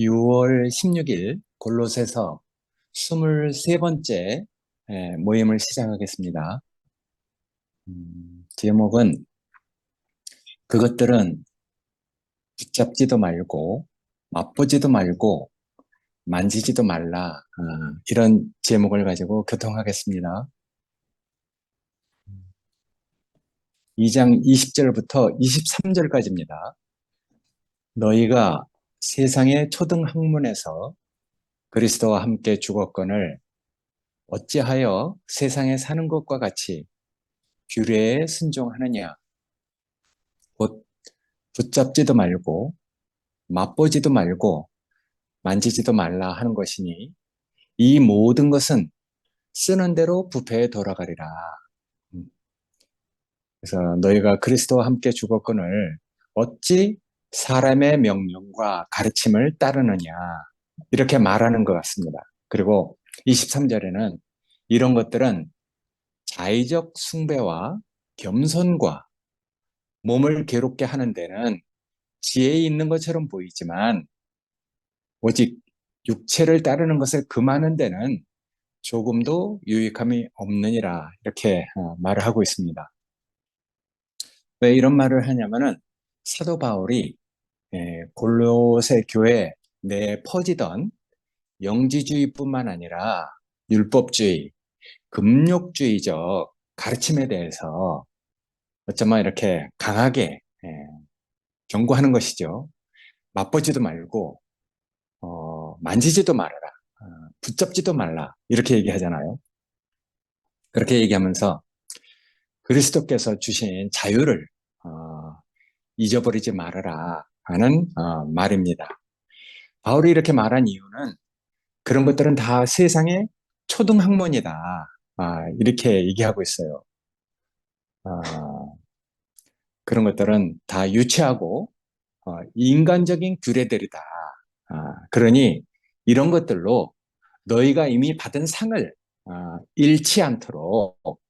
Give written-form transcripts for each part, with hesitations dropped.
6월 16일 골로새서 23번째 모임을 시작하겠습니다. 제목은 그것들은 붙잡지도 말고 맛보지도 말고 만지지도 말라, 이런 제목을 가지고 교통하겠습니다. 2장 20절부터 23절까지입니다. 너희가 세상의 초등 학문에서 그리스도와 함께 죽었거늘 어찌하여 세상에 사는 것과 같이 규례에 순종하느냐. 곧 붙잡지도 말고 맛보지도 말고 만지지도 말라 하는 것이니 이 모든 것은 쓰는 대로 부패에 돌아가리라. 음, 그래서 너희가 그리스도와 함께 죽었거늘 어찌 사람의 명령과 가르침을 따르느냐, 이렇게 말하는 것 같습니다. 그리고 23절에는 이런 것들은 자의적 숭배와 겸손과 몸을 괴롭게 하는 데는 지혜 있는 것처럼 보이지만 오직 육체를 따르는 것을 금하는 데는 조금도 유익함이 없느니라, 이렇게 말을 하고 있습니다. 왜 이런 말을 하냐면은 사도 바울이 골로새 교회 내에 퍼지던 영지주의뿐만 아니라 율법주의, 금욕주의적 가르침에 대해서 어쩌면 이렇게 강하게 경고하는 것이죠. 맛보지도 말고 만지지도 말아라, 붙잡지도 말라, 이렇게 얘기하잖아요. 그렇게 얘기하면서 그리스도께서 주신 자유를 잊어버리지 말아라 하는 말입니다. 바울이 이렇게 말한 이유는 그런 것들은 다 세상의 초등학문이다, 이렇게 얘기하고 있어요. 그런 것들은 다 유치하고 인간적인 규례들이다. 그러니 이런 것들로 너희가 이미 받은 상을 잃지 않도록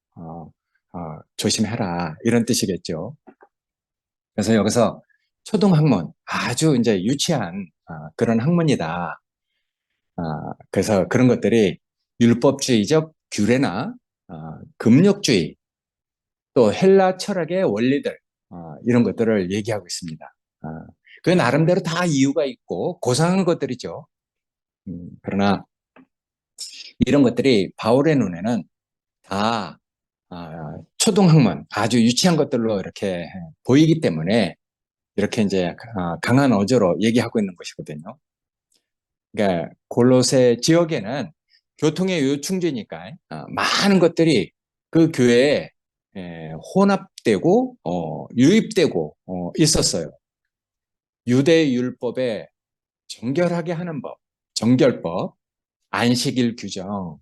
조심해라, 이런 뜻이겠죠. 그래서 여기서 초등학문, 아주 이제 유치한 그런 학문이다. 그래서 그런 것들이 율법주의적 규례나 금욕주의, 또 헬라 철학의 원리들, 이런 것들을 얘기하고 있습니다. 그 나름대로 다 이유가 있고 고상한 것들이죠. 그러나 이런 것들이 바울의 눈에는 다 초등학문, 아주 유치한 것들로 이렇게 보이기 때문에 이렇게 이제 강한 어조로 얘기하고 있는 것이거든요. 그러니까 골로새 지역에는 교통의 요충지니까 많은 것들이 그 교회에 혼합되고 유입되고 있었어요. 유대 율법에 정결하게 하는 법, 정결법, 안식일 규정,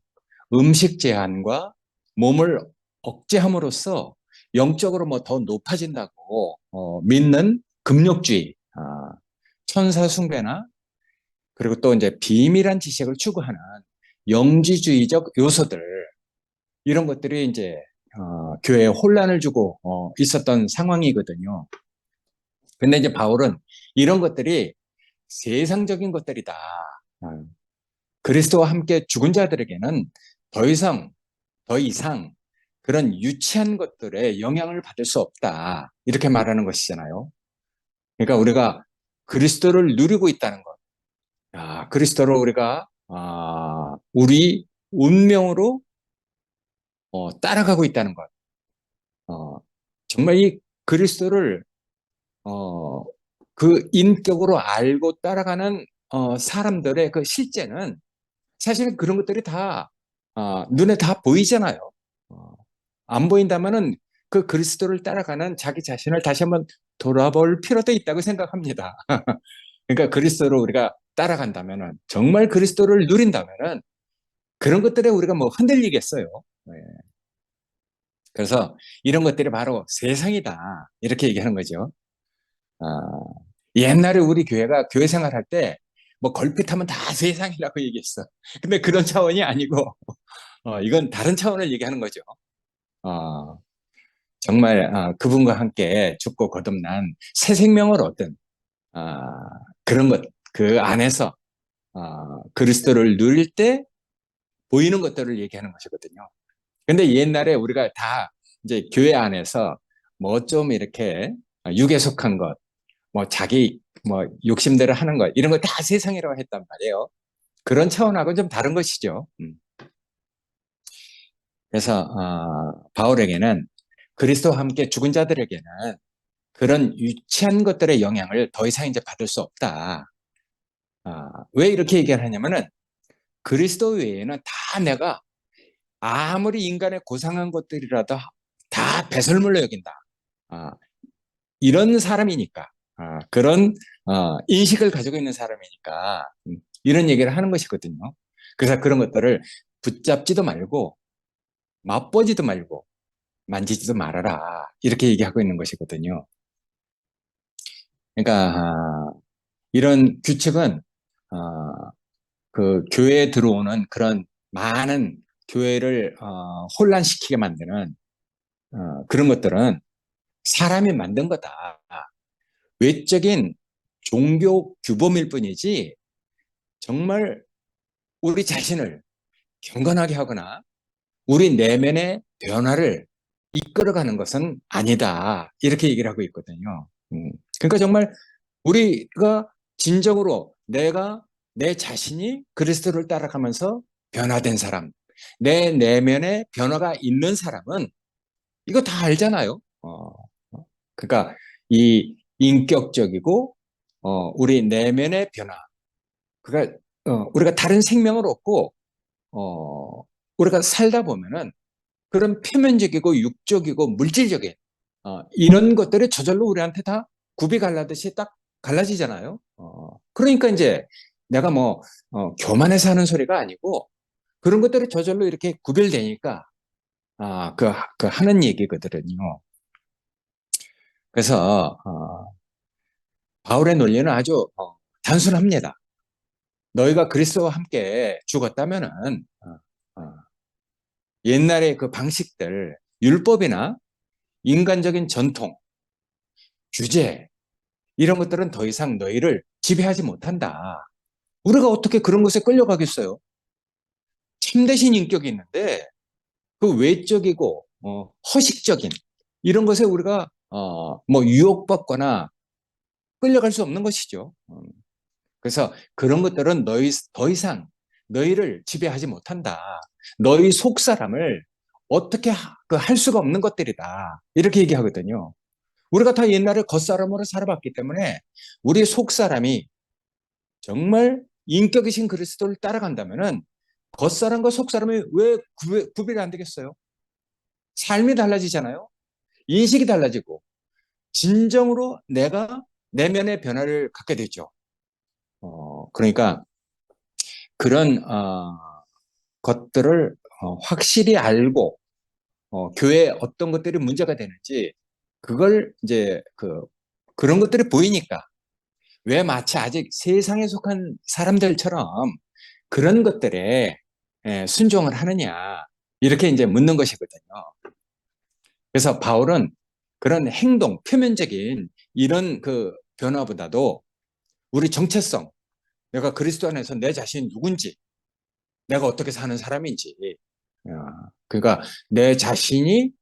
음식 제한과 몸을 억제함으로써 영적으로 뭐 더 높아진다고 믿는 금욕주의, 천사 숭배나 그리고 또 이제 비밀한 지식을 추구하는 영지주의적 요소들, 이런 것들이 이제 교회에 혼란을 주고 있었던 상황이거든요. 근데 이제 바울은 이런 것들이 세상적인 것들이다. 그리스도와 함께 죽은 자들에게는 더 이상, 더 이상 그런 유치한 것들에 영향을 받을 수 없다, 이렇게 말하는 것이잖아요. 그러니까 우리가 그리스도를 누리고 있다는 것, 그리스도를 우리가 우리 운명으로 따라가고 있다는 것, 정말 이 그리스도를 어, 그 인격으로 알고 따라가는 사람들의 그 실제는 사실 그런 것들이 다 눈에 다 보이잖아요. 어, 안 보인다면은 그 그리스도를 따라가는 자기 자신을 다시 한번 돌아볼 필요도 있다고 생각합니다. 그러니까 그리스도를 우리가 따라간다면은, 정말 그리스도를 누린다면은 그런 것들에 우리가 뭐 흔들리겠어요. 네. 그래서 이런 것들이 바로 세상이다, 이렇게 얘기하는 거죠. 아, 옛날에 우리 교회가 교회 생활할 때 뭐 걸핏하면 다 세상이라고 얘기했어. 근데 그런 차원이 아니고 이건 다른 차원을 얘기하는 거죠. 어, 정말 그분과 함께 죽고 거듭난 새 생명을 얻은 아, 그런 것, 그 안에서 그리스도를 누릴 때 보이는 것들을 얘기하는 것이거든요. 근데 옛날에 우리가 다 이제 교회 안에서 뭐 좀 이렇게 육에 속한 것, 뭐 자기 뭐 욕심대로 하는 것 이런 거 다 세상이라고 했단 말이에요. 그런 차원하고 좀 다른 것이죠. 그래서 바울에게는 그리스도와 함께 죽은 자들에게는 그런 유치한 것들의 영향을 더 이상 이제 받을 수 없다. 왜 이렇게 얘기를 하냐면은 그리스도 외에는 다 내가 아무리 인간의 고상한 것들이라도 다 배설물로 여긴다. 아, 이런 사람이니까, 그런 인식을 가지고 있는 사람이니까 이런 얘기를 하는 것이거든요. 그래서 그런 것들을 붙잡지도 말고 맛보지도 말고 만지지도 말아라 이렇게 얘기하고 있는 것이거든요. 그러니까 이런 규칙은 그 교회에 들어오는 그런 많은 교회를 혼란시키게 만드는 그런 것들은 사람이 만든 거다. 외적인 종교 규범일 뿐이지 정말 우리 자신을 경건하게 하거나 우리 내면의 변화를 이끌어가는 것은 아니다. 이렇게 얘기를 하고 있거든요. 그러니까 정말 우리가 진정으로 내가 내 자신이 그리스도를 따라가면서 변화된 사람, 내 내면에 변화가 있는 사람은 이거 다 알잖아요. 그러니까 이 인격적이고 우리 내면의 변화, 그러니까 우리가 다른 생명을 얻고 어, 우리가 살다 보면은 그런 표면적이고 육적이고 물질적인 이런 것들이 저절로 우리한테 다 굽이 갈라듯이 딱 갈라지잖아요. 그러니까 이제 내가 뭐 교만해서 하는 소리가 아니고 그런 것들이 저절로 이렇게 구별되니까 그 하는 얘기거든요. 그래서 바울의 논리는 아주 단순합니다. 너희가 그리스도와 함께 죽었다면은 옛날의 그 방식들, 율법이나 인간적인 전통, 규제 이런 것들은 더 이상 너희를 지배하지 못한다. 우리가 어떻게 그런 것에 끌려가겠어요? 참되신 인격이 있는데 그 외적이고 허식적인 이런 것에 우리가 뭐 유혹받거나 끌려갈 수 없는 것이죠. 그래서 그런 것들은 너희 더 이상 너희를 지배하지 못한다. 너희 속 사람을 어떻게 할 수가 없는 것들이다. 이렇게 얘기하거든요. 우리가 다 옛날에 겉사람으로 살아봤기 때문에 우리 속 사람이 정말 인격이신 그리스도를 따라간다면은 겉사람과 속사람이 왜 구별이 안 되겠어요? 삶이 달라지잖아요. 인식이 달라지고 진정으로 내가 내면의 변화를 갖게 되죠. 그러니까 그런 것들을 확실히 알고 교회에 어떤 것들이 문제가 되는지 그걸 이제 그런 것들이 보이니까 왜 마치 아직 세상에 속한 사람들처럼 그런 것들에 순종을 하느냐 이렇게 이제 묻는 것이거든요. 그래서 바울은 그런 행동, 표면적인 이런 그 변화보다도 우리 정체성, 내가 그리스도 안에서 내 자신이 누군지, 내가 어떻게 사는 사람인지, 그러니까 내 자신이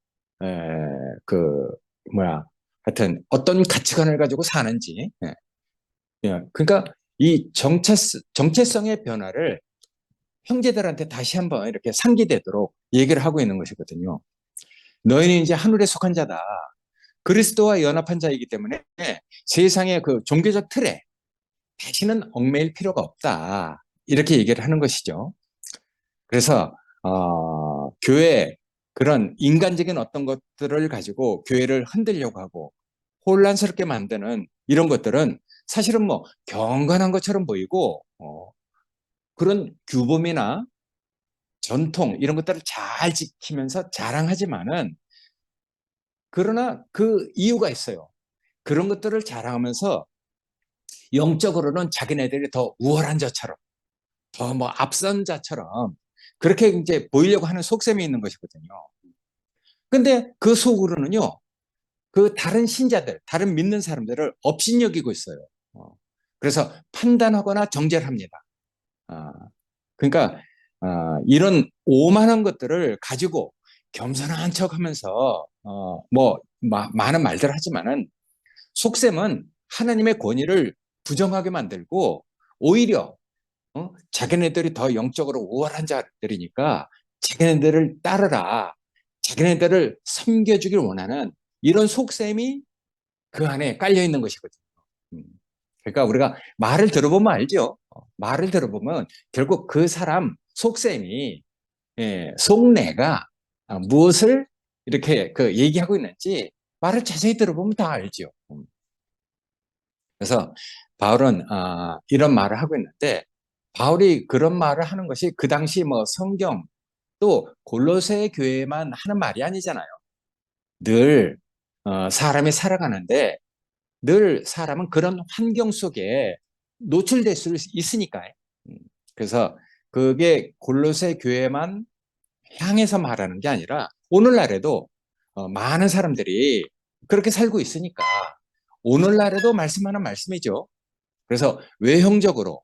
그 뭐야, 하여튼 어떤 가치관을 가지고 사는지, 그러니까 이 정체성의 변화를 형제들한테 다시 한번 이렇게 상기되도록 얘기를 하고 있는 것이거든요. 너희는 이제 하늘에 속한 자다. 그리스도와 연합한 자이기 때문에 세상의 그 종교적 틀에 다시는 얽매일 필요가 없다. 이렇게 얘기를 하는 것이죠. 그래서 교회 그런 인간적인 어떤 것들을 가지고 교회를 흔들려고 하고 혼란스럽게 만드는 이런 것들은 사실은 뭐 경건한 것처럼 보이고 그런 규범이나 전통 이런 것들을 잘 지키면서 자랑하지만은 그러나 그 이유가 있어요. 그런 것들을 자랑하면서 영적으로는 자기네들이 더 우월한 자처럼 더 뭐 앞선 자처럼 그렇게 이제 보이려고 하는 속셈이 있는 것이거든요. 근데 그 속으로는요, 그 다른 신자들, 다른 믿는 사람들을 업신여기고 있어요. 그래서 판단하거나 정죄를 합니다. 아, 그러니까 이런 오만한 것들을 가지고 겸손한 척하면서 많은 말들 하지만은 속셈은 하나님의 권위를 부정하게 만들고 오히려 자기네들이 더 영적으로 우월한 자들이니까 자기네들을 따르라, 자기네들을 섬겨주길 원하는 이런 속셈이 그 안에 깔려 있는 것이거든요. 음. 그러니까 우리가 말을 들어보면 알죠. 말을 들어보면 결국 그 사람 속셈이, 속내가 무엇을 이렇게 그 얘기하고 있는지 말을 자세히 들어보면 다 알죠. 그래서 바울은 이런 말을 하고 있는데, 바울이 그런 말을 하는 것이 그 당시 뭐 성경 또 골로새 교회만 하는 말이 아니잖아요. 늘 사람이 살아가는데 늘 사람은 그런 환경 속에 노출될 수 있으니까요. 음, 그래서 그게 골로새 교회만 향해서 말하는 게 아니라 오늘날에도 많은 사람들이 그렇게 살고 있으니까 오늘날에도 말씀하는 말씀이죠. 그래서 외형적으로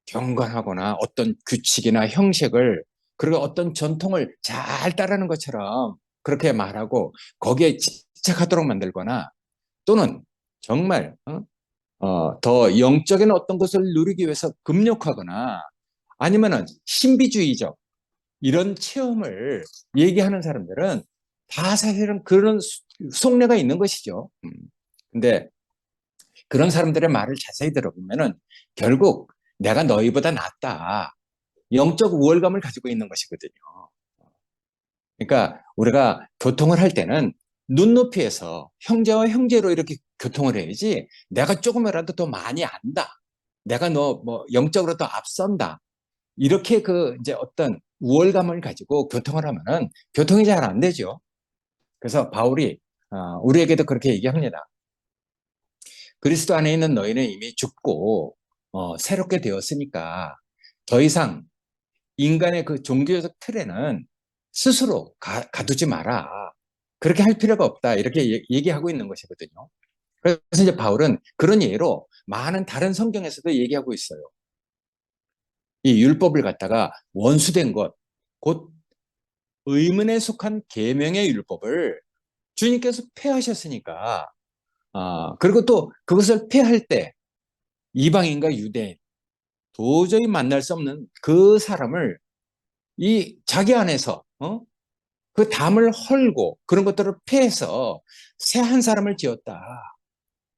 경건하거나 어떤 규칙이나 형식을, 그리고 어떤 전통을 잘 따르는 것처럼 그렇게 말하고 거기에 집착하도록 만들거나, 또는 정말 더 영적인 어떤 것을 누리기 위해서 금욕하거나 아니면은 신비주의적 이런 체험을 얘기하는 사람들은 다 사실은 그런 속내가 있는 것이죠. 근데 그런 사람들의 말을 자세히 들어보면은 결국 내가 너희보다 낫다, 영적 우월감을 가지고 있는 것이거든요. 그러니까 우리가 교통을 할 때는 눈높이에서 형제와 형제로 이렇게 교통을 해야지, 내가 조금이라도 더 많이 안다, 내가 너 뭐 영적으로 더 앞선다, 이렇게 그 이제 어떤 우월감을 가지고 교통을 하면은 교통이 잘 안 되죠. 그래서 바울이 우리에게도 그렇게 얘기합니다. 그리스도 안에 있는 너희는 이미 죽고 새롭게 되었으니까 더 이상 인간의 그 종교적 틀에는 스스로 가두지 마라. 그렇게 할 필요가 없다. 이렇게 얘기하고 있는 것이거든요. 그래서 이제 바울은 그런 예로 많은 다른 성경에서도 얘기하고 있어요. 이 율법을 갖다가 원수된 것, 곧 의문에 속한 계명의 율법을 주님께서 폐하셨으니까, 그리고 또 그것을 폐할 때 이방인과 유대인 도저히 만날 수 없는 그 사람을 이 자기 안에서 그 담을 헐고 그런 것들을 폐해서 새 한 사람을 지었다.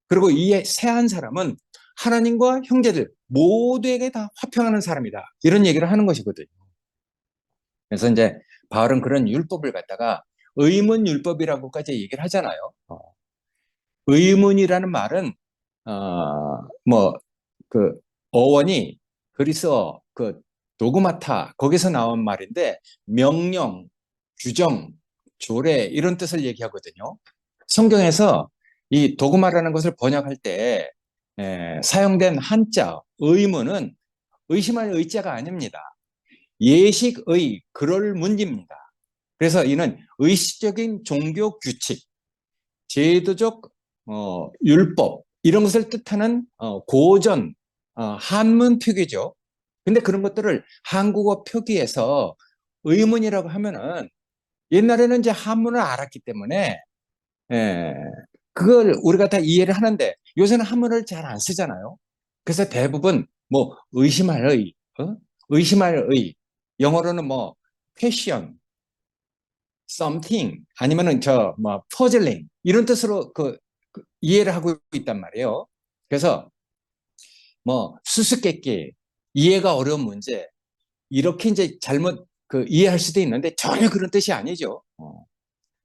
그리고 이 새 한 사람은 하나님과 형제들 모두에게 다 화평하는 사람이다. 이런 얘기를 하는 것이거든요. 그래서 이제 바울은 그런 율법을 갖다가 의문율법이라고까지 얘기를 하잖아요. 의문이라는 말은 뭐 그 어원이 그리스어 그 도그마타 거기서 나온 말인데, 명령, 규정, 조례 이런 뜻을 얘기하거든요. 성경에서 이 도그마라는 것을 번역할 때 사용된 한자 의문은 의심할 의자가 아닙니다. 예식의 그럴 문입니다. 그래서 이는 의식적인 종교 규칙, 제도적 율법 이런 것을 뜻하는 고전 한문 표기죠. 근데 그런 것들을 한국어 표기해서 의문이라고 하면은, 옛날에는 이제 한문을 알았기 때문에 예, 그걸 우리가 다 이해를 하는데 요새는 한문을 잘 안 쓰잖아요. 그래서 대부분 뭐 의심할 의심할 영어로는 뭐 question, something 아니면은 저 뭐 puzzling 이런 뜻으로 그 이해를 하고 있단 말이에요. 그래서 뭐 수수께끼, 이해가 어려운 문제 이렇게 이제 잘못 그 이해할 수도 있는데 전혀 그런 뜻이 아니죠.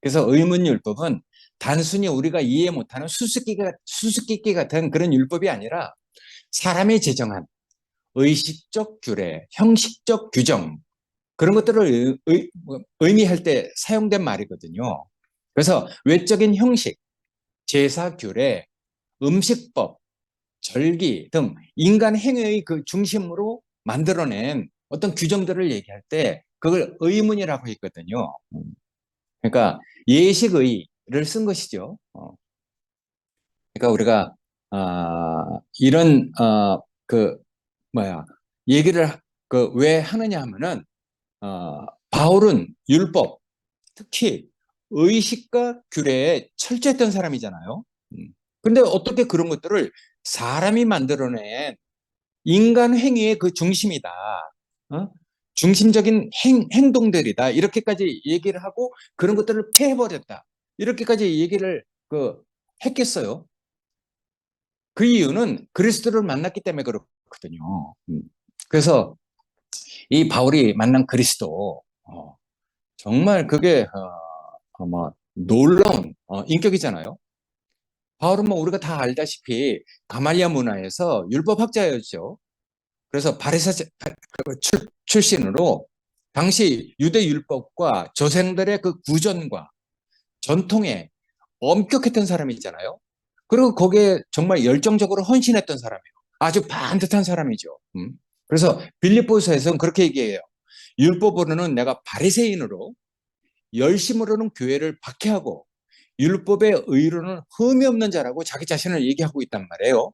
그래서 의문율법은 단순히 우리가 이해 못하는 수수께끼 같은 그런 율법이 아니라 사람이 제정한 의식적 규례, 형식적 규정 그런 것들을 의미할 때 사용된 말이거든요. 그래서 외적인 형식, 제사 규례, 음식법, 절기 등 인간 행위의 그 중심으로 만들어낸 어떤 규정들을 얘기할 때 그걸 의문이라고 했거든요. 그러니까 예식의를 쓴 것이죠. 그러니까 우리가 이런 그 뭐야 얘기를 왜 하느냐 하면은 바울은 율법, 특히 의식과 규례에 철저했던 사람이잖아요. 음. 근데 어떻게 그런 것들을 사람이 만들어낸 인간 행위의 그 중심이다. 어? 중심적인 행동들이다. 이렇게까지 얘기를 하고 그런 것들을 폐해버렸다. 이렇게까지 얘기를 했겠어요. 그 이유는 그리스도를 만났기 때문에 그렇거든요. 그래서 이 바울이 만난 그리스도, 정말 그게 놀라운 인격이잖아요. 바울은 뭐 우리가 다 알다시피 가말리아 문화에서 율법학자였죠. 그래서 바리사 출신으로 당시 유대 율법과 조상들의 그 구전과 전통에 엄격했던 사람이잖아요. 그리고 거기에 정말 열정적으로 헌신했던 사람이에요. 아주 반듯한 사람이죠. 그래서 빌립보서에서는 그렇게 얘기해요. 율법으로는 내가 바리새인으로, 열심으로는 교회를 박해하고 율법의 의로는 흠이 없는 자라고 자기 자신을 얘기하고 있단 말이에요.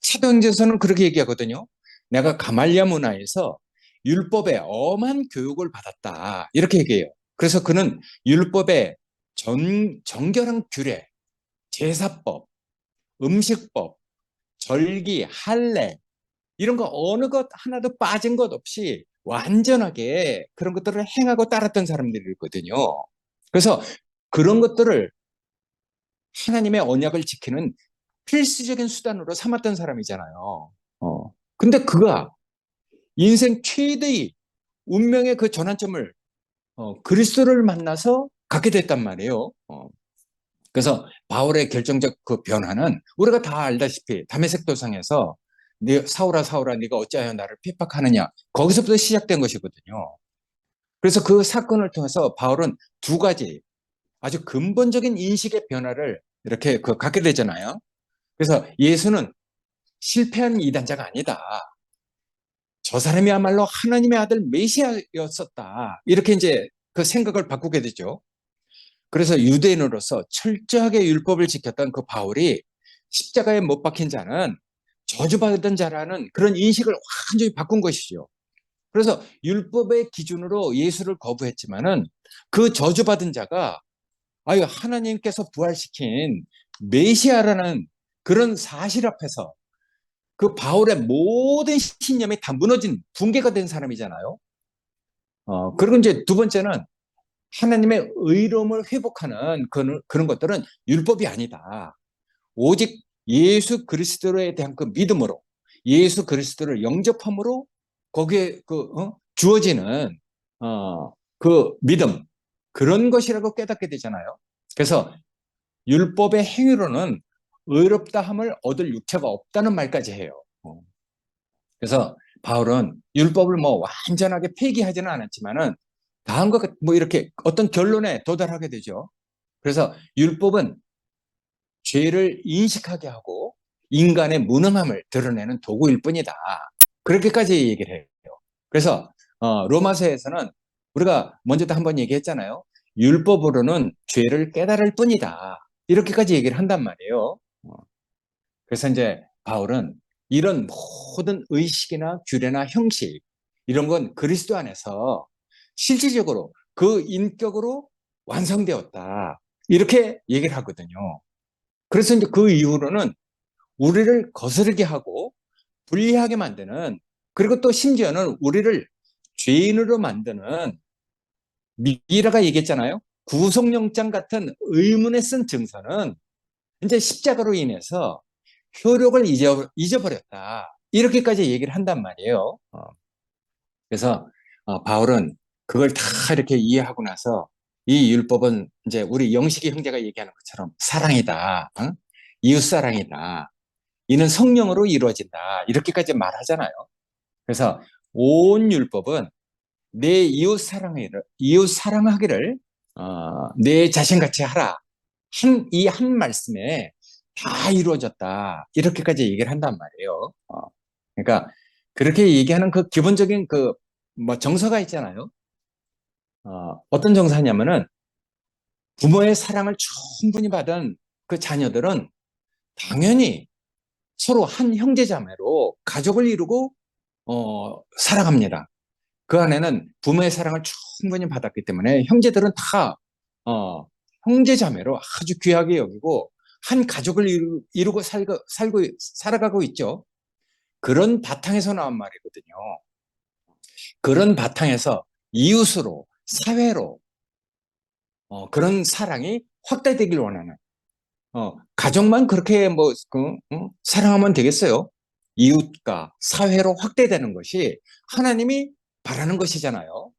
사도행전서는 그렇게 얘기하거든요. 내가 가말리아 문화에서 율법의 엄한 교육을 받았다. 이렇게 얘기해요. 그래서 그는 율법의 정결한 규례, 제사법, 음식법, 절기, 할례 이런 거 어느 것 하나도 빠진 것 없이 완전하게 그런 것들을 행하고 따랐던 사람들이거든요. 그래서 그런 것들을 하나님의 언약을 지키는 필수적인 수단으로 삼았던 사람이잖아요. 근데 그가 인생 최대의 운명의 그 전환점을 그리스도를 만나서 갖게 됐단 말이에요. 그래서 바울의 결정적 그 변화는 우리가 다 알다시피 다메섹 도상에서 사울아 사울아 네가 어찌하여 나를 핍박하느냐 거기서부터 시작된 것이거든요. 그래서 그 사건을 통해서 바울은 두 가지 아주 근본적인 인식의 변화를 이렇게 갖게 되잖아요. 그래서 예수는 실패한 이단자가 아니다. 저 사람이야말로 하나님의 아들 메시아였었다. 이렇게 이제 그 생각을 바꾸게 되죠. 그래서 유대인으로서 철저하게 율법을 지켰던 그 바울이 십자가에 못 박힌 자는 저주받은 자라는 그런 인식을 완전히 바꾼 것이죠. 그래서 율법의 기준으로 예수를 거부했지만은 그 저주받은 자가 아유 하나님께서 부활시킨 메시아라는 그런 사실 앞에서 그 바울의 모든 신념이 다 무너진 붕괴가 된 사람이잖아요. 그리고 이제 두 번째는 하나님의 의로움을 회복하는 그런 것들은 율법이 아니다. 오직 예수 그리스도에 대한 그 믿음으로 예수 그리스도를 영접함으로 거기에 주어지는 그 믿음 그런 것이라고 깨닫게 되잖아요. 그래서 율법의 행위로는 의롭다 함을 얻을 육체가 없다는 말까지 해요. 그래서 바울은 율법을 뭐 완전하게 폐기하지는 않았지만은 다음과 뭐 이렇게 어떤 결론에 도달하게 되죠. 그래서 율법은 죄를 인식하게 하고 인간의 무능함을 드러내는 도구일 뿐이다. 그렇게까지 얘기를 해요. 그래서 로마서에서는 우리가 먼저도 한번 얘기했잖아요. 율법으로는 죄를 깨달을 뿐이다. 이렇게까지 얘기를 한단 말이에요. 그래서 이제 바울은 이런 모든 의식이나 규례나 형식 이런 건 그리스도 안에서 실질적으로 그 인격으로 완성되었다. 이렇게 얘기를 하거든요. 그래서 이제 그 이후로는 우리를 거스르게 하고 불리하게 만드는 그리고 또 심지어는 우리를 죄인으로 만드는 미라가 얘기했잖아요. 구속영장 같은 의문에 쓴 증서는 이제 십자가로 인해서 효력을 잊어버렸다. 이렇게까지 얘기를 한단 말이에요. 그래서 바울은 그걸 다 이렇게 이해하고 나서 이 율법은 이제 우리 영식이 형제가 얘기하는 것처럼 사랑이다. 이웃 사랑이다. 이는 성령으로 이루어진다. 이렇게까지 말하잖아요. 그래서 온 율법은 내 이웃 사랑하기를 내 자신같이 하라. 이 한 말씀에 다 이루어졌다. 이렇게까지 얘기를 한단 말이에요. 그러니까 그렇게 얘기하는 그 기본적인 뭐 정서가 있잖아요. 어떤 정서냐면은 부모의 사랑을 충분히 받은 그 자녀들은 당연히 서로 한 형제자매로 가족을 이루고 살아갑니다. 그 안에는 부모의 사랑을 충분히 받았기 때문에 형제들은 다 형제자매로 아주 귀하게 여기고 한 가족을 이루고 살아가고 있죠. 그런 바탕에서 나온 말이거든요. 그런 바탕에서 이웃으로, 사회로 그런 사랑이 확대되길 원하는 가족만 그렇게 사랑하면 되겠어요? 이웃과 사회로 확대되는 것이 하나님이 바라는 것이잖아요.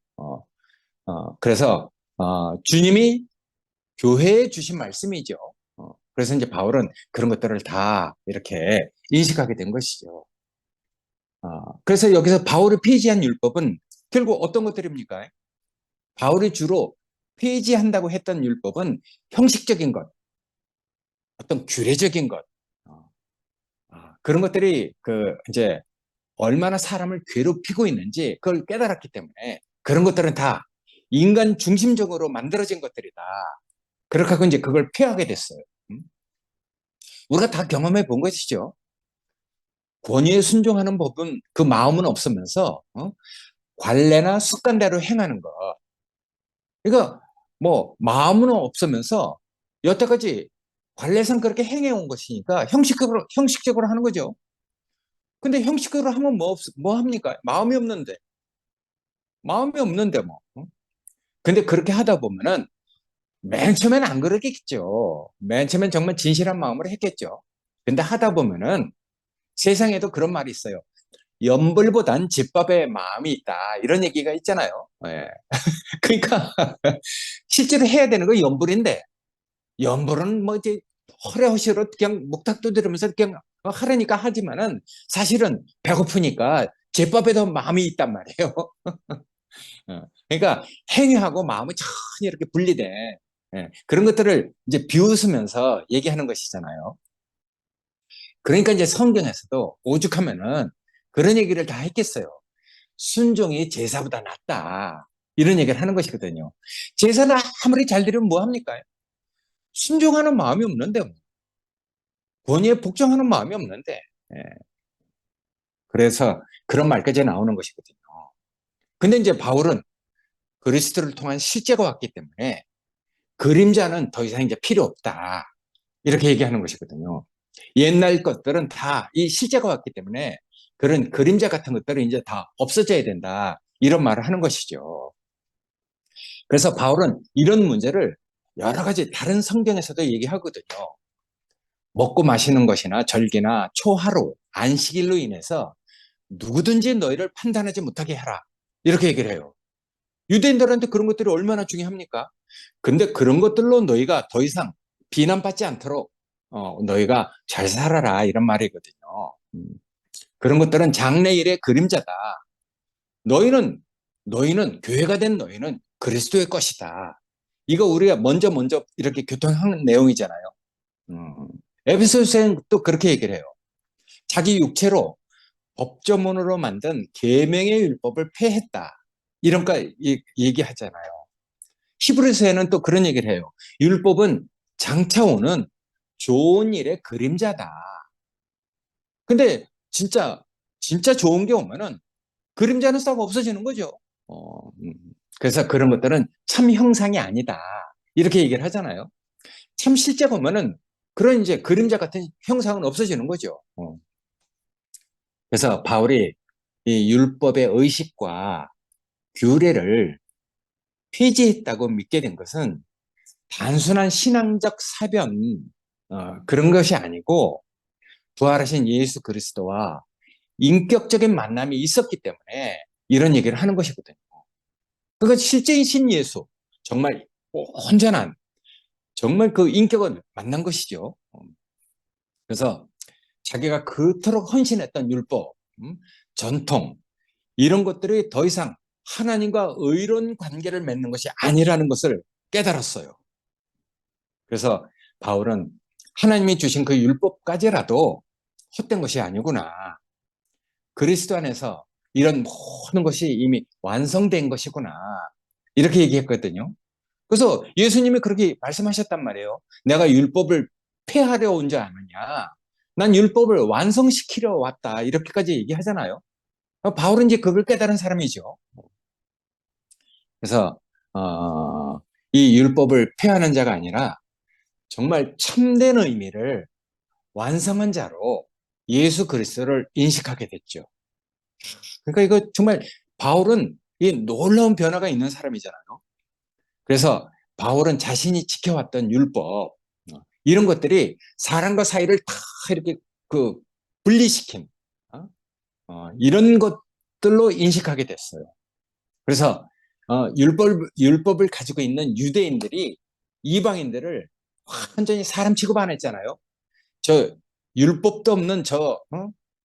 그래서 주님이 교회에 주신 말씀이죠. 그래서 이제 바울은 그런 것들을 다 이렇게 인식하게 된 것이죠. 그래서 여기서 바울이 폐지한 율법은 결국 어떤 것들입니까? 바울이 주로 폐지한다고 했던 율법은 형식적인 것, 어떤 규례적인 것, 어, 그런 것들이 이제 얼마나 사람을 괴롭히고 있는지 그걸 깨달았기 때문에 그런 것들은 다 인간 중심적으로 만들어진 것들이다. 그렇게 하고 이제 그걸 폐하게 됐어요. 우리가 다 경험해 본 것이죠. 권위에 순종하는 법은 그 마음은 없으면서 관례나 습관대로 행하는 것. 그러니까 뭐 마음은 없으면서 여태까지 관례상 그렇게 행해온 것이니까 형식적으로 하는 거죠. 근데 형식적으로 하면 뭐 합니까? 마음이 없는데 뭐. 근데 그렇게 하다 보면은 맨 처음엔 안 그러겠죠. 맨 처음엔 정말 진실한 마음으로 했겠죠. 근데 하다 보면은 세상에도 그런 말이 있어요. 연불보단 집밥에 마음이 있다. 이런 얘기가 있잖아요. 예. 그러니까 실제로 해야 되는 건 연불인데 연불은 뭐 이제 허례허시로 그냥 묵탁 두드리면서 그냥 하려니까 하지만은 사실은 배고프니까 집밥에도 마음이 있단 말이에요. 그러니까 행위하고 마음이 천히 이렇게 분리돼. 예, 그런 것들을 이제 비웃으면서 얘기하는 것이잖아요. 그러니까 이제 성경에서도 오죽하면은 그런 얘기를 다 했겠어요. 순종이 제사보다 낫다. 이런 얘기를 하는 것이거든요. 제사는 아무리 잘 드리면 뭐 합니까? 순종하는 마음이 없는데, 뭐. 권위에 복종하는 마음이 없는데. 예, 그래서 그런 말까지 나오는 것이거든요. 근데 이제 바울은 그리스도를 통한 실제가 왔기 때문에 그림자는 더 이상 이제 필요 없다. 이렇게 얘기하는 것이거든요. 옛날 것들은 다 이 실제가 왔기 때문에 그런 그림자 같은 것들은 이제 다 없어져야 된다. 이런 말을 하는 것이죠. 그래서 바울은 이런 문제를 여러 가지 다른 성경에서도 얘기하거든요. 먹고 마시는 것이나 절기나 초하루, 안식일로 인해서 누구든지 너희를 판단하지 못하게 해라. 이렇게 얘기를 해요. 유대인들한테 그런 것들이 얼마나 중요합니까? 근데 그런 것들로 너희가 더 이상 비난받지 않도록 너희가 잘 살아라 이런 말이거든요. 음. 그런 것들은 장래일의 그림자다. 너희는 교회가 된 너희는 그리스도의 것이다. 이거 우리가 먼저 이렇게 교통하는 내용이잖아요. 음. 에베소서는 또 그렇게 얘기를 해요. 자기 육체로 법조문으로 만든 계명의 율법을 폐했다. 이런 거 얘기하잖아요. 히브리서에는 또 그런 얘기를 해요. 율법은 장차 오는 좋은 일의 그림자다. 근데 진짜 좋은 게 오면은 그림자는 싹 없어지는 거죠. 어, 음. 그래서 그런 것들은 참 형상이 아니다. 이렇게 얘기를 하잖아요. 참 실제 보면은 그런 이제 그림자 같은 형상은 없어지는 거죠. 그래서 바울이 이 율법의 의식과 규례를 폐지했다고 믿게 된 것은 단순한 신앙적 사변 그런 것이 아니고 부활하신 예수 그리스도와 인격적인 만남이 있었기 때문에 이런 얘기를 하는 것이거든요. 그건 실제이신 예수, 정말 온전한 정말 그 인격을 만난 것이죠. 그래서 자기가 그토록 헌신했던 율법, 전통 이런 것들이 더 이상 하나님과 의로운 관계를 맺는 것이 아니라는 것을 깨달았어요. 그래서 바울은 하나님이 주신 그 율법까지라도 헛된 것이 아니구나. 그리스도 안에서 이런 모든 것이 이미 완성된 것이구나. 이렇게 얘기했거든요. 그래서 예수님이 그렇게 말씀하셨단 말이에요. 내가 율법을 폐하려 온 줄 아느냐. 난 율법을 완성시키러 왔다. 이렇게까지 얘기하잖아요. 바울은 이제 그걸 깨달은 사람이죠. 그래서 이 율법을 폐하는 자가 아니라 정말 참된 의미를 완성한 자로 예수 그리스도를 인식하게 됐죠. 그러니까 이거 정말 바울은 이 놀라운 변화가 있는 사람이잖아요. 그래서 바울은 자신이 지켜왔던 율법 이런 것들이 사람과 사이를 다 이렇게 그 분리시킨 이런 것들로 인식하게 됐어요. 그래서 율법을 가지고 있는 유대인들이 이방인들을 완전히 사람 취급 안 했잖아요. 저 율법도 없는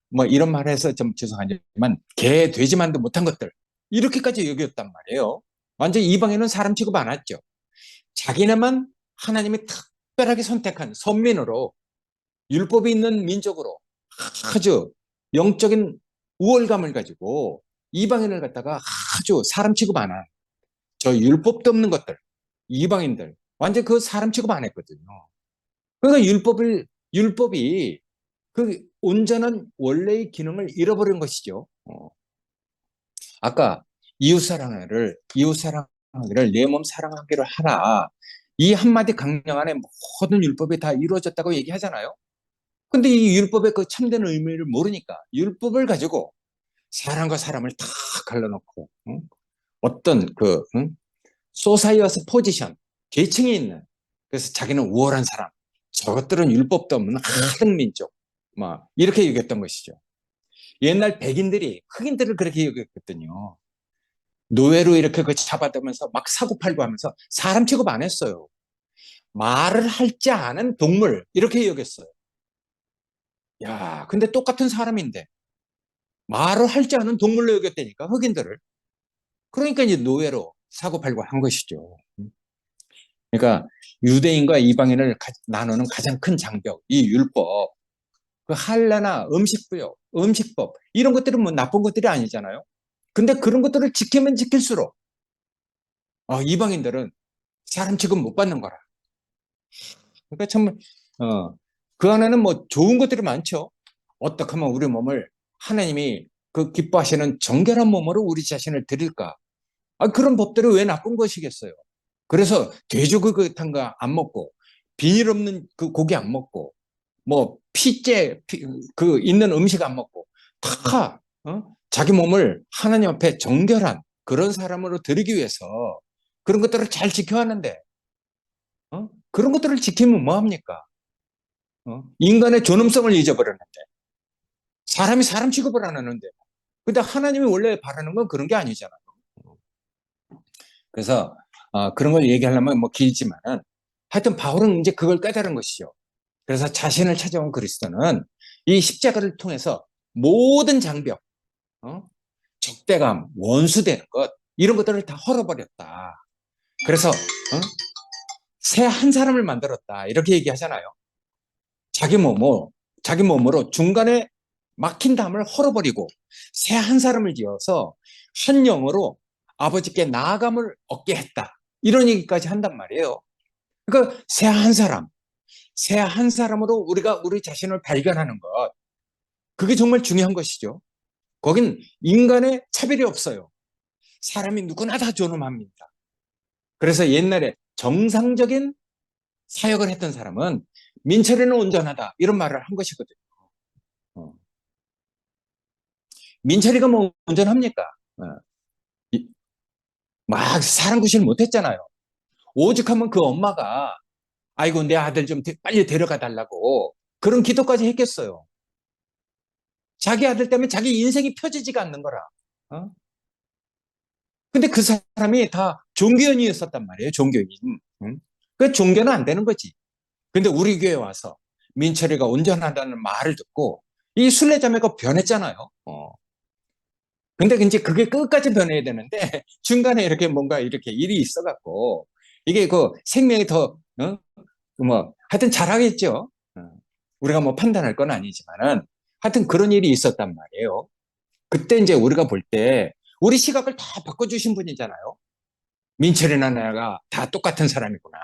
뭐 이런 말 해서 좀 죄송하지만 개 돼지만도 못한 것들 이렇게까지 여겼단 말이에요. 완전 이방인은 사람 취급 안 했죠. 자기네만 하나님이 특별하게 선택한 선민으로 율법이 있는 민족으로 아주 영적인 우월감을 가지고 이방인을 갖다가 아주 사람 취급 안 한 저 율법도 없는 것들 이방인들 완전 그 사람 취급 안 했거든요. 그러니까 율법이 그 온전한 원래의 기능을 잃어버린 것이죠. 아까 이웃사랑하기를 내 몸 사랑하기를 하라. 이 한마디 강령 안에 모든 율법이 다 이루어졌다고 얘기하잖아요. 근데 이 율법의 그 참된 의미를 모르니까 율법을 가지고 사람과 사람을 다 갈라놓고 어떤 소사이어스 포지션 계층이 있는 그래서 자기는 우월한 사람 저것들은 율법도 없는 하등 민족 막 이렇게 여겼던 것이죠. 옛날 백인들이 흑인들을 그렇게 여겼거든요. 노예로 이렇게 그 잡아다면서 막 사고팔고 하면서 사람 취급 안 했어요. 말을 할 줄 아는 동물 이렇게 여겼어요. 야, 근데 똑같은 사람인데 말을 할 줄 아는 동물로 여겼다니까 흑인들을. 그러니까 이제 노예로 사고팔고 한 것이죠. 그러니까 유대인과 이방인을 나누는 가장 큰 장벽, 이 율법, 그 할례나 음식법 이런 것들은 뭐 나쁜 것들이 아니잖아요. 근데 그런 것들을 지키면 지킬수록 이방인들은 사람 취급 못 받는 거라. 그러니까 참, 그 안에는 뭐 좋은 것들이 많죠. 어떻게 하면 우리 몸을 하나님이 그 기뻐하시는 정결한 몸으로 우리 자신을 드릴까? 그런 법들이 왜 나쁜 것이겠어요? 그래서 돼지고기탕 거안 먹고, 비닐 없는 그 고기 안 먹고, 뭐 그 있는 음식 안 먹고, 다 자기 몸을 하나님 앞에 정결한 그런 사람으로 드리기 위해서 그런 것들을 잘 지켜왔는데, 그런 것들을 지키면 뭐합니까? 인간의 존엄성을 잊어버렸는데 사람이 사람 취급을 안 하는데 근데 하나님이 원래 바라는 건 그런 게 아니잖아요. 그래서 그런 걸 얘기하려면 뭐 길지만은 하여튼 바울은 이제 그걸 깨달은 것이죠. 그래서 자신을 찾아온 그리스도는 이 십자가를 통해서 모든 장벽, 적대감, 원수되는 것 이런 것들을 다 헐어버렸다. 그래서 새 한 사람을 만들었다 이렇게 얘기하잖아요. 자기 몸으로 중간에 막힌 담을 헐어버리고 새 한 사람을 지어서 한 영으로 아버지께 나아감을 얻게 했다. 이런 얘기까지 한단 말이에요. 그러니까 새 한 사람으로 우리가 우리 자신을 발견하는 것. 그게 정말 중요한 것이죠. 거긴 인간의 차별이 없어요. 사람이 누구나 다 존엄합니다. 그래서 옛날에 정상적인 사역을 했던 사람은 민철이는 온전하다. 이런 말을 한 것이거든요. 어. 민철이가 뭐 온전합니까? 막 사람 구실 못했잖아요. 오죽하면 그 엄마가 아이고 내 아들 좀 빨리 데려가 달라고 그런 기도까지 했겠어요. 자기 아들 때문에 자기 인생이 펴지지가 않는 거라. 어? 근데 그 사람이 다 종교인이었었단 말이에요. 종교인. 응? 그 종교는 안 되는 거지. 근데 우리 교회 와서 민철이가 온전하다는 말을 듣고 이 순례자매가 변했잖아요. 근데 이제 그게 끝까지 변해야 되는데 중간에 이렇게 뭔가 이렇게 일이 있어갖고 이게 그 생명이 더 뭐 하여튼 잘하겠죠. 우리가 뭐 판단할 건 아니지만은 하여튼 그런 일이 있었단 말이에요. 그때 이제 우리가 볼 때 우리 시각을 다 바꿔주신 분이잖아요. 민철이나 내가 다 똑같은 사람이구나.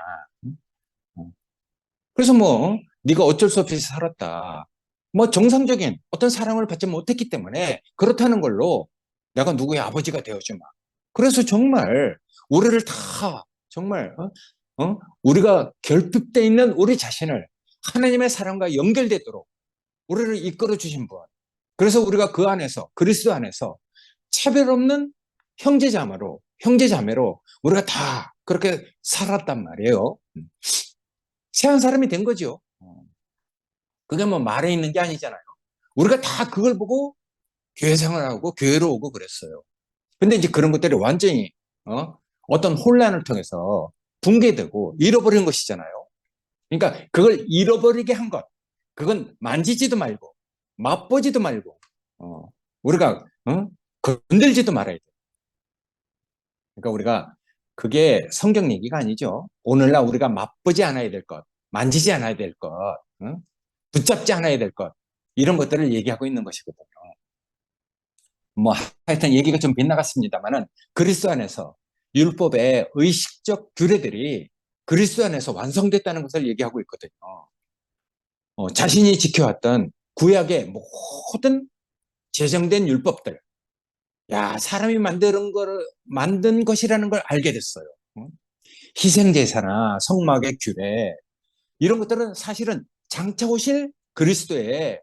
그래서 뭐 네가 어쩔 수 없이 살았다. 뭐 정상적인 어떤 사랑을 받지 못했기 때문에 그렇다는 걸로 내가 누구의 아버지가 되어주마. 그래서 정말 우리를 다 정말 우리가 결핍되어 있는 우리 자신을 하나님의 사랑과 연결되도록 우리를 이끌어 주신 분. 그래서 우리가 그 안에서 그리스도 안에서 차별 없는 형제자매로 우리가 다 그렇게 살았단 말이에요. 새한 사람이 된 거죠. 그게 뭐 말에 있는 게 아니잖아요. 우리가 다 그걸 보고 교회 생활하고 교회로 오고 그랬어요. 근데 이제 그런 것들이 완전히 어떤 혼란을 통해서 붕괴되고 잃어버린 것이잖아요. 그러니까 그걸 잃어버리게 한 것, 그건 만지지도 말고 맛보지도 말고 우리가 건들지도 말아야 돼. 그러니까 우리가 그게 성경 얘기가 아니죠. 오늘날 우리가 맛보지 않아야 될 것, 만지지 않아야 될 것, 붙잡지 않아야 될 것, 이런 것들을 얘기하고 있는 것이거든요. 뭐 하여튼 얘기가 좀 빗나갔습니다만은 그리스도 안에서 율법의 의식적 규례들이 그리스도 안에서 완성됐다는 것을 얘기하고 있거든요. 자신이 지켜왔던 구약의 모든 제정된 율법들, 야, 사람이 만든 것이라는 걸 알게 됐어요. 희생제사나 성막의 규례, 이런 것들은 사실은 장차 오실 그리스도의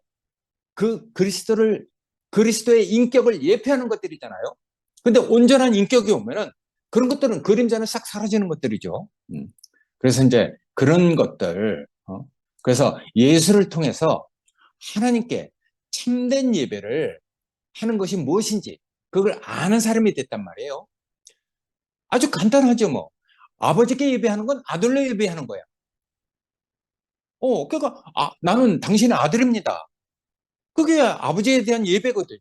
그리스도의 인격을 예표하는 것들이잖아요. 근데 온전한 인격이 오면은 그런 것들은 그림자는 싹 사라지는 것들이죠. 그래서 이제 그런 것들, 그래서 예수를 통해서 하나님께 참된 예배를 하는 것이 무엇인지 그걸 아는 사람이 됐단 말이에요. 아주 간단하죠, 뭐. 아버지께 예배하는 건 아들로 예배하는 거야. 그러니까 나는 당신의 아들입니다. 그게 아버지에 대한 예배거든요.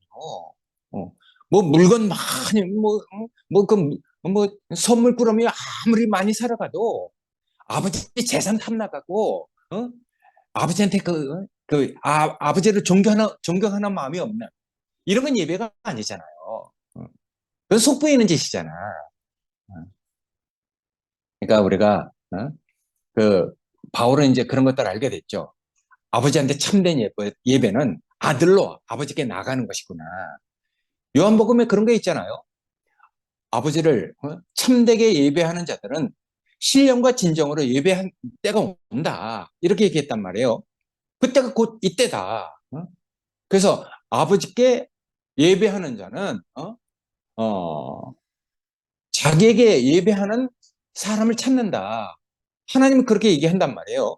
어, 뭐 물건 많이 뭐 선물꾸러미 아무리 많이 살아가도 아버지 재산 탐나가고 아버지한테 아버지를 존경하는 마음이 없는 이런 건 예배가 아니잖아요. 그건 속보이는 짓이잖아. 어. 그러니까 우리가 그 바울은 이제 그런 것들을 알게 됐죠. 아버지한테 참된 예배는 아들로 아버지께 나가는 것이구나. 요한복음에 그런 게 있잖아요. 아버지를 참되게 예배하는 자들은 신령과 진정으로 예배한 때가 온다. 이렇게 얘기했단 말이에요. 그때가 곧 이때다. 그래서 아버지께 예배하는 자는 자기에게 예배하는 사람을 찾는다. 하나님은 그렇게 얘기한단 말이에요.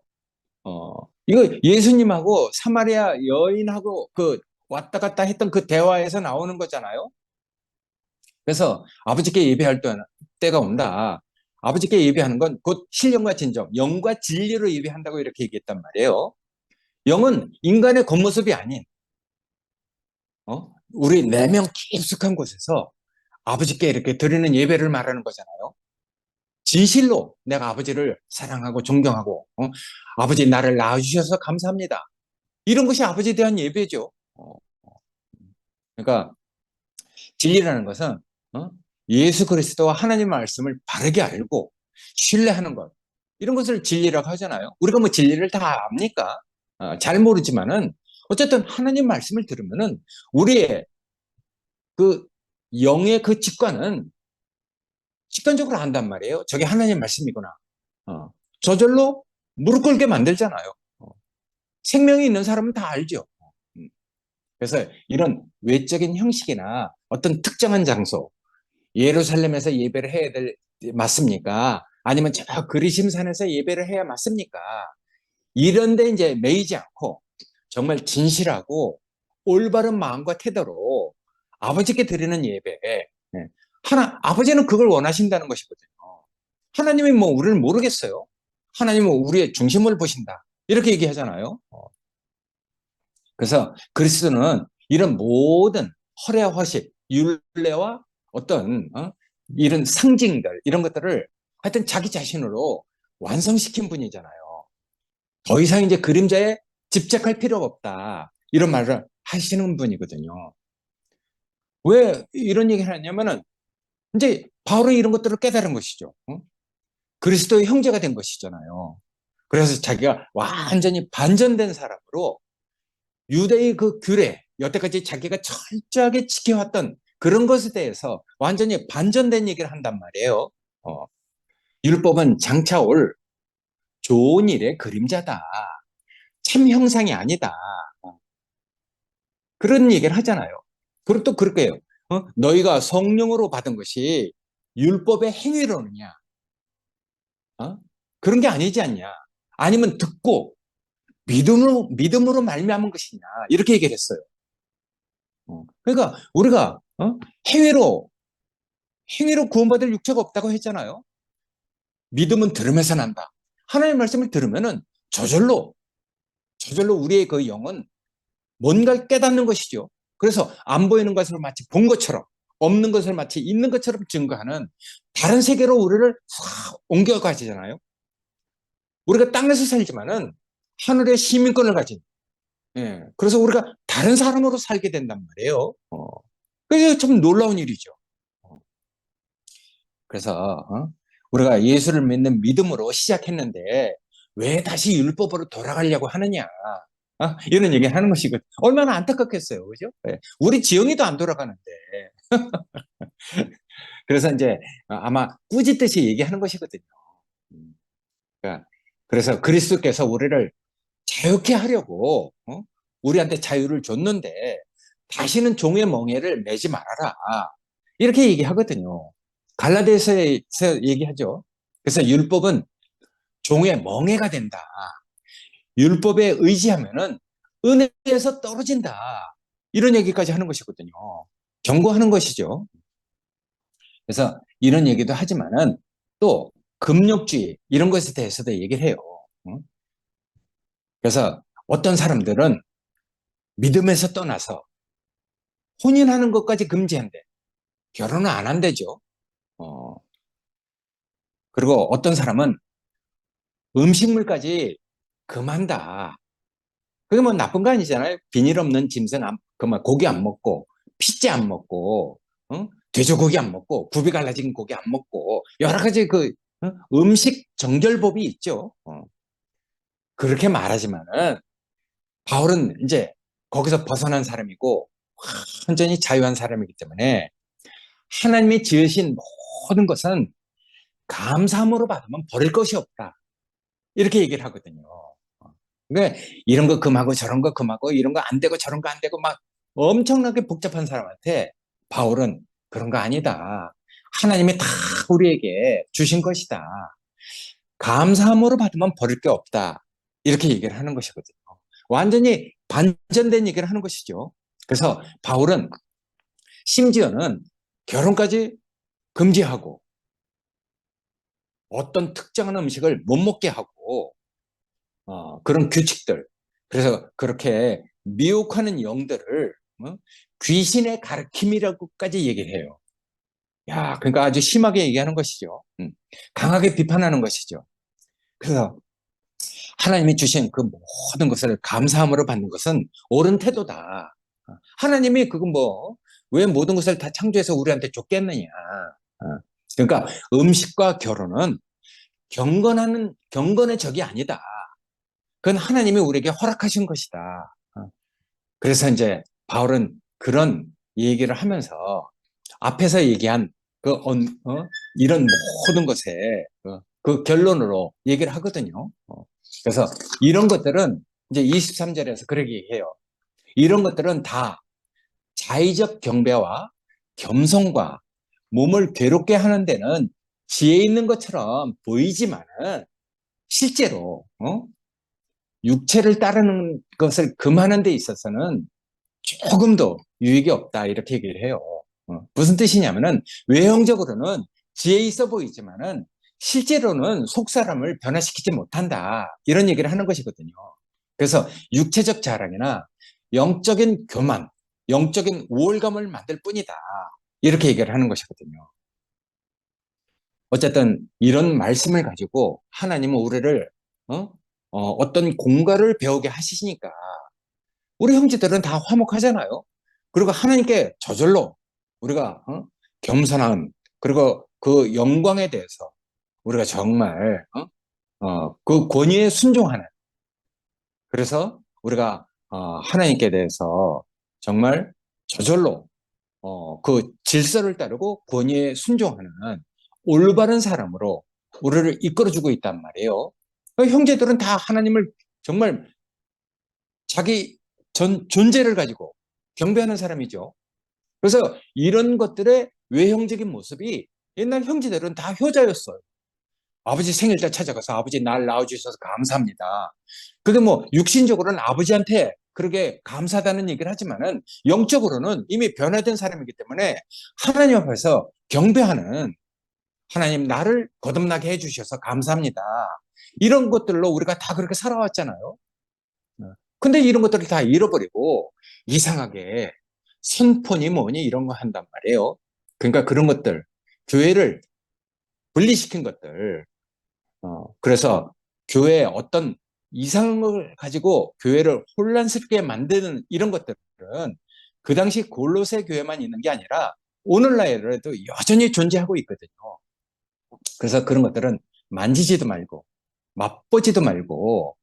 이거 예수님하고 사마리아 여인하고 그 왔다 갔다 했던 그 대화에서 나오는 거잖아요. 그래서 아버지께 예배할 때가 온다. 아버지께 예배하는 건 곧 신령과 진정, 영과 진리로 예배한다고 이렇게 얘기했단 말이에요. 영은 인간의 겉모습이 아닌 우리 내면 깊숙한 곳에서 아버지께 이렇게 드리는 예배를 말하는 거잖아요. 진실로 내가 아버지를 사랑하고 존경하고 아버지 나를 낳아주셔서 감사합니다. 이런 것이 아버지에 대한 예배죠. 그러니까 진리라는 것은 예수 그리스도와 하나님 말씀을 바르게 알고 신뢰하는 것, 이런 것을 진리라고 하잖아요. 우리가 뭐 진리를 다 압니까? 잘 모르지만은 어쨌든 하나님 말씀을 들으면은 우리의 그 영의 그 직관적으로 안단 말이에요. 저게 하나님 말씀이구나. 저절로 무릎 꿇게 만들잖아요. 생명이 있는 사람은 다 알죠. 음. 그래서 이런 외적인 형식이나 어떤 특정한 장소, 예루살렘에서 예배를 해야 맞습니까? 아니면 저 그리심산에서 예배를 해야 맞습니까? 이런데 이제 매이지 않고 정말 진실하고 올바른 마음과 태도로 아버지께 드리는 예배. 네. 아버지는 그걸 원하신다는 것이거든요. 하나님이 뭐 우리를 모르겠어요. 하나님은 우리의 중심을 보신다. 이렇게 얘기하잖아요. 그래서 그리스도는 이런 모든 허례와 허식, 율례와 어떤 이런 상징들 이런 것들을 하여튼 자기 자신으로 완성시킨 분이잖아요. 더 이상 이제 그림자에 집착할 필요가 없다. 이런 말을 하시는 분이거든요. 왜 이런 얘기를 하냐면은 이제 바울은 이런 것들을 깨달은 것이죠. 그리스도의 형제가 된 것이잖아요. 그래서 자기가 완전히 반전된 사람으로 유대의 그 규례, 여태까지 자기가 철저하게 지켜왔던 그런 것에 대해서 완전히 반전된 얘기를 한단 말이에요. 어, 율법은 장차 올 좋은 일의 그림자다. 참 형상이 아니다. 어, 그런 얘기를 하잖아요. 그리고 또 그렇게 해요. 너희가 성령으로 받은 것이 율법의 행위로느냐? 어? 그런 게 아니지 않냐? 아니면 듣고 믿음으로 말미암은 것이냐? 이렇게 얘기를 했어요. 그러니까 우리가 행위로 행위로 구원받을 육체가 없다고 했잖아요. 믿음은 들음에서 난다. 하나님의 말씀을 들으면은 저절로 우리의 그 영은 뭔가를 깨닫는 것이죠. 그래서 안 보이는 것을 마치 본 것처럼, 없는 것을 마치 있는 것처럼 증거하는 다른 세계로 우리를 확 옮겨가지잖아요. 우리가 땅에서 살지만은 하늘의 시민권을 가진, 예. 그래서 우리가 다른 사람으로 살게 된단 말이에요. 그게 참 놀라운 일이죠. 그래서 우리가 예수를 믿는 믿음으로 시작했는데 왜 다시 율법으로 돌아가려고 하느냐? 이런 얘기 하는 것이거든요. 얼마나 안타깝겠어요. 그죠? 예. 우리 지영이도 안 돌아가는데. 그래서 이제 아마 꾸짖듯이 얘기하는 것이거든요. 음, 그러니까 그래서 그리스도께서 우리를 자유케 하려고 우리한테 자유를 줬는데 다시는 종의 멍에를 매지 말아라. 이렇게 얘기하거든요. 갈라디아서에서 얘기하죠. 그래서 율법은 종의 멍에가 된다. 율법에 의지하면은 은혜에서 떨어진다. 이런 얘기까지 하는 것이거든요. 경고하는 것이죠. 그래서 이런 얘기도 하지만은 또 금욕주의 이런 것에 대해서도 얘기를 해요. 그래서 어떤 사람들은 믿음에서 떠나서 혼인하는 것까지 금지한대. 결혼을 안 한대죠. 어, 그리고 어떤 사람은 음식물까지 금한다. 그게 뭐 나쁜 거 아니잖아요. 비닐 없는 짐승 그만 고기 안 먹고 피자 안 먹고 돼지고기 안 먹고 굽이 갈라진 고기 안 먹고 여러 가지 그 음식 정결법이 있죠. 그렇게 말하지만은 바울은 이제 거기서 벗어난 사람이고 완전히 자유한 사람이기 때문에 하나님이 지으신 모든 것은 감사함으로 받으면 버릴 것이 없다. 이렇게 얘기를 하거든요. 그러니까 이런 거 금하고 저런 거 금하고 이런 거 안 되고 저런 거 안 되고 막 엄청나게 복잡한 사람한테 바울은 그런 거 아니다. 하나님이 다 우리에게 주신 것이다. 감사함으로 받으면 버릴 게 없다. 이렇게 얘기를 하는 것이거든요. 완전히 반전된 얘기를 하는 것이죠. 그래서 바울은 심지어는 결혼까지 금지하고 어떤 특정한 음식을 못 먹게 하고 그런 규칙들. 그래서 그렇게 미혹하는 영들을 귀신의 가르침이라고까지 얘기를 해요. 야, 그러니까 아주 심하게 얘기하는 것이죠. 강하게 비판하는 것이죠. 그래서 하나님이 주신 그 모든 것을 감사함으로 받는 것은 옳은 태도다. 하나님이 그거 뭐, 왜 모든 것을 다 창조해서 우리한테 줬겠느냐. 그러니까 음식과 결혼은 경건의 적이 아니다. 그건 하나님이 우리에게 허락하신 것이다. 그래서 이제 바울은 그런 얘기를 하면서 앞에서 얘기한 이런 모든 것에 그 결론으로 얘기를 하거든요. 그래서 이런 것들은 이제 23절에서 그렇게 얘기해요. 이런 것들은 다 자의적 경배와 겸손과 몸을 괴롭게 하는 데는 지혜 있는 것처럼 보이지만은 실제로 육체를 따르는 것을 금하는 데 있어서는 조금도 유익이 없다 이렇게 얘기를 해요. 무슨 뜻이냐면은 외형적으로는 지혜 있어 보이지만은 실제로는 속 사람을 변화시키지 못한다 이런 얘기를 하는 것이거든요. 그래서 육체적 자랑이나 영적인 교만, 영적인 우월감을 만들 뿐이다 이렇게 얘기를 하는 것이거든요. 어쨌든 이런 말씀을 가지고 하나님은 우리를 어떤 공과를 배우게 하시니까 우리 형제들은 다 화목하잖아요. 그리고 하나님께 저절로 우리가 겸손한 그리고 그 영광에 대해서 우리가 정말 그 권위에 순종하는 그래서 우리가 하나님께 대해서 정말 저절로 그 질서를 따르고 권위에 순종하는 올바른 사람으로 우리를 이끌어주고 있단 말이에요. 형제들은 다 하나님을 정말 자기 존재를 가지고 경배하는 사람이죠. 그래서 이런 것들의 외형적인 모습이 옛날 형제들은 다 효자였어요. 아버지 생일때 찾아가서 아버지 날 낳아주셔서 감사합니다. 그게 뭐 육신적으로는 아버지한테 그렇게 감사하다는 얘기를 하지만은 영적으로는 이미 변화된 사람이기 때문에 하나님 앞에서 경배하는 하나님 나를 거듭나게 해주셔서 감사합니다. 이런 것들로 우리가 다 그렇게 살아왔잖아요. 근데 이런 것들을 다 잃어버리고 이상하게 선포니 뭐니 이런 거 한단 말이에요. 그러니까 그런 것들, 교회를 분리시킨 것들, 그래서 교회에 어떤 이상을 가지고 교회를 혼란스럽게 만드는 이런 것들은 그 당시 골로새 교회만 있는 게 아니라 오늘날에도 여전히 존재하고 있거든요. 그래서 그런 것들은 만지지도 말고 맛보지도 말고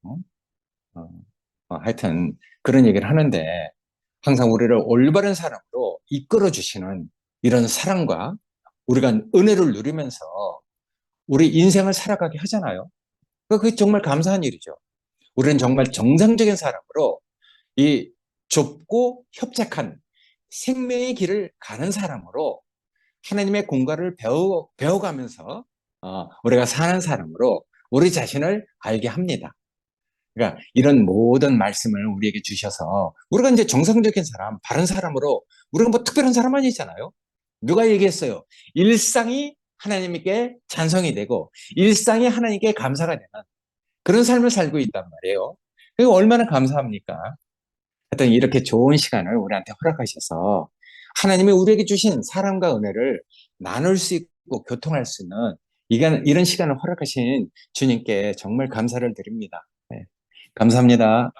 하여튼 그런 얘기를 하는데 항상 우리를 올바른 사람으로 이끌어 주시는 이런 사랑과 우리가 은혜를 누리면서 우리 인생을 살아가게 하잖아요. 그게 정말 감사한 일이죠. 우리는 정말 정상적인 사람으로 이 좁고 협착한 생명의 길을 가는 사람으로 하나님의 공간을 배워가면서 우리가 사는 사람으로 우리 자신을 알게 합니다. 그러니까 이런 모든 말씀을 우리에게 주셔서 우리가 이제 정상적인 사람, 바른 사람으로 우리가 뭐 특별한 사람 아니잖아요. 누가 얘기했어요? 일상이 하나님께 찬송이 되고 일상이 하나님께 감사가 되는 그런 삶을 살고 있단 말이에요. 그게 얼마나 감사합니까? 하여튼 이렇게 좋은 시간을 우리한테 허락하셔서 하나님이 우리에게 주신 사랑과 은혜를 나눌 수 있고 교통할 수 있는 이런 시간을 허락하신 주님께 정말 감사를 드립니다. 네, 감사합니다.